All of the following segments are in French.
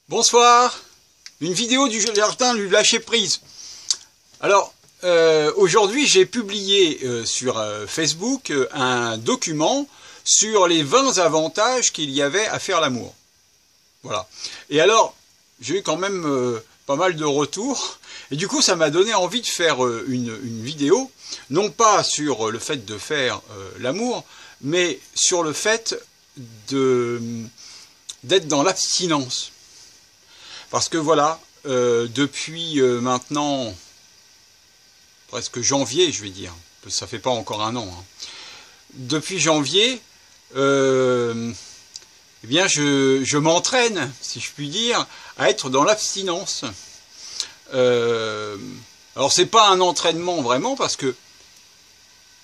Bonsoir, une vidéo du jardin du lâcher prise. Alors, aujourd'hui j'ai publié sur Facebook un document sur les 20 avantages qu'il y avait à faire l'amour. Voilà. Et alors, j'ai eu quand même pas mal de retours. Et du coup, ça m'a donné envie de faire une vidéo, non pas sur le fait de faire l'amour, mais sur le fait d'être dans l'abstinence. Parce que voilà, depuis maintenant presque janvier, je vais dire, ça fait pas encore un an, hein. Depuis janvier, eh bien je m'entraîne, si je puis dire, à être dans l'abstinence. Alors c'est pas un entraînement vraiment, parce que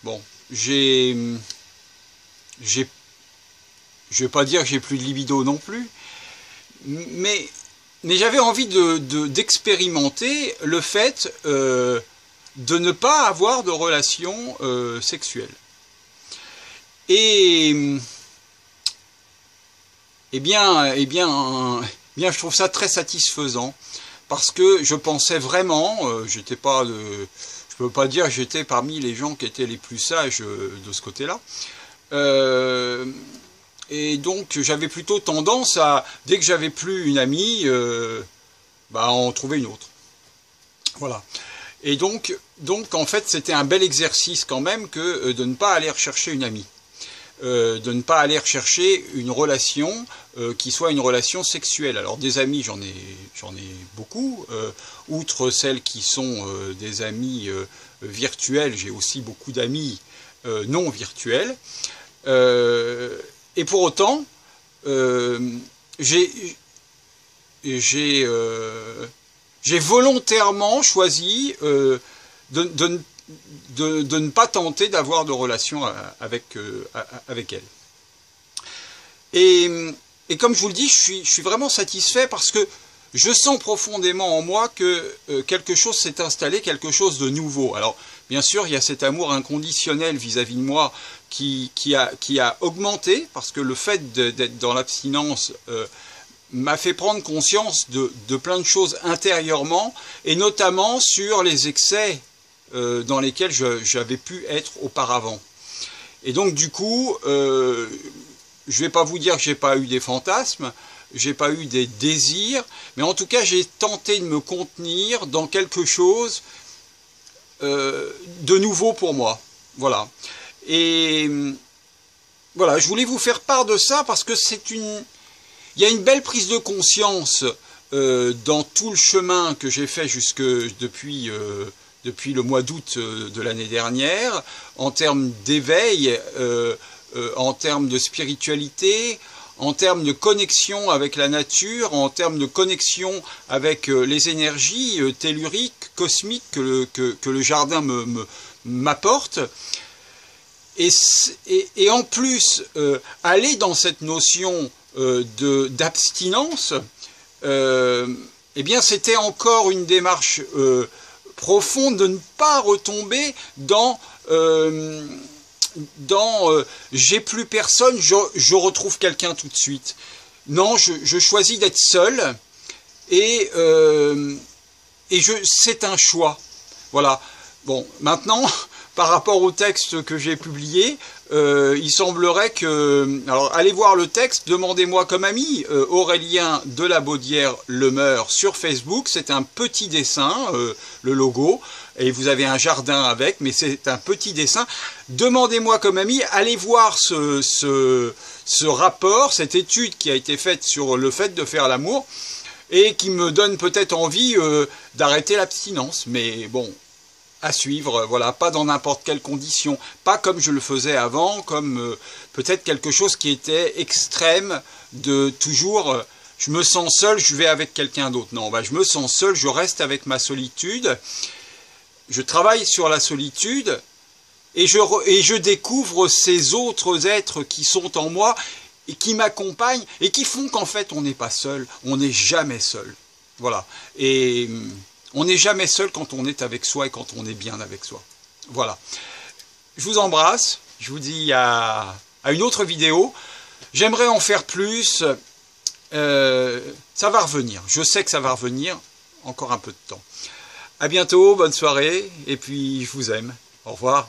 bon, je vais pas dire que j'ai plus de libido non plus, mais j'avais envie d'expérimenter le fait de ne pas avoir de relations sexuelles. Et bien, je trouve ça très satisfaisant, parce que je pensais vraiment, je peux pas dire que j'étais parmi les gens qui étaient les plus sages de ce côté-là. Et donc j'avais plutôt tendance à, dès que j'avais plus une amie, en trouver une autre. Voilà. Et donc en fait c'était un bel exercice quand même que de ne pas aller rechercher une amie. De ne pas aller rechercher une relation qui soit une relation sexuelle. Alors des amis, j'en ai beaucoup. Outre celles qui sont des amis virtuels, j'ai aussi beaucoup d'amis non virtuels. Et pour autant, j'ai volontairement choisi de ne pas tenter d'avoir de relation avec elle. Et comme je vous le dis, je suis vraiment satisfait, parce que je sens profondément en moi que quelque chose s'est installé, quelque chose de nouveau. Alors, bien sûr, il y a cet amour inconditionnel vis-à-vis de moi qui a augmenté, parce que le fait d'être dans l'abstinence m'a fait prendre conscience de plein de choses intérieurement, et notamment sur les excès dans lesquels j'avais pu être auparavant. Et donc, du coup, je ne vais pas vous dire que j'ai pas eu des fantasmes, j'ai pas eu des désirs, mais en tout cas j'ai tenté de me contenir dans quelque chose de nouveau pour moi. Voilà. Et voilà, je voulais vous faire part de ça, parce que il y a une belle prise de conscience dans tout le chemin que j'ai fait depuis le mois d'août de l'année dernière, en termes d'éveil, en termes de spiritualité, en termes de connexion avec la nature, en termes de connexion avec les énergies telluriques, cosmiques que le jardin m'apporte. Et en plus, aller dans cette notion d'abstinence, eh bien c'était encore une démarche profonde de ne pas retomber dans j'ai plus personne, je retrouve quelqu'un tout de suite. Non, je choisis d'être seul, et c'est un choix. Voilà. Bon, maintenant, par rapport au texte que j'ai publié, il semblerait que... Alors, allez voir le texte, demandez-moi comme ami, Aurélien de la Baudière-Lemeur sur Facebook. C'est un petit dessin, le logo, et vous avez un jardin avec, mais c'est un petit dessin. Demandez-moi comme ami, allez voir ce rapport, cette étude qui a été faite sur le fait de faire l'amour, et qui me donne peut-être envie d'arrêter l'abstinence. Mais bon, à suivre, voilà, pas dans n'importe quelle condition, pas comme je le faisais avant, comme peut-être quelque chose qui était extrême, de toujours, je me sens seul, je vais avec quelqu'un d'autre. Non, je me sens seul, je reste avec ma solitude, je travaille sur la solitude, et je découvre ces autres êtres qui sont en moi, et qui m'accompagnent, et qui font qu'en fait on n'est pas seul, on n'est jamais seul. Voilà, et on n'est jamais seul quand on est avec soi et quand on est bien avec soi. Voilà. Je vous embrasse. Je vous dis à une autre vidéo. J'aimerais en faire plus. Ça va revenir. Je sais que ça va revenir. Encore un peu de temps. À bientôt, bonne soirée, et puis je vous aime. Au revoir.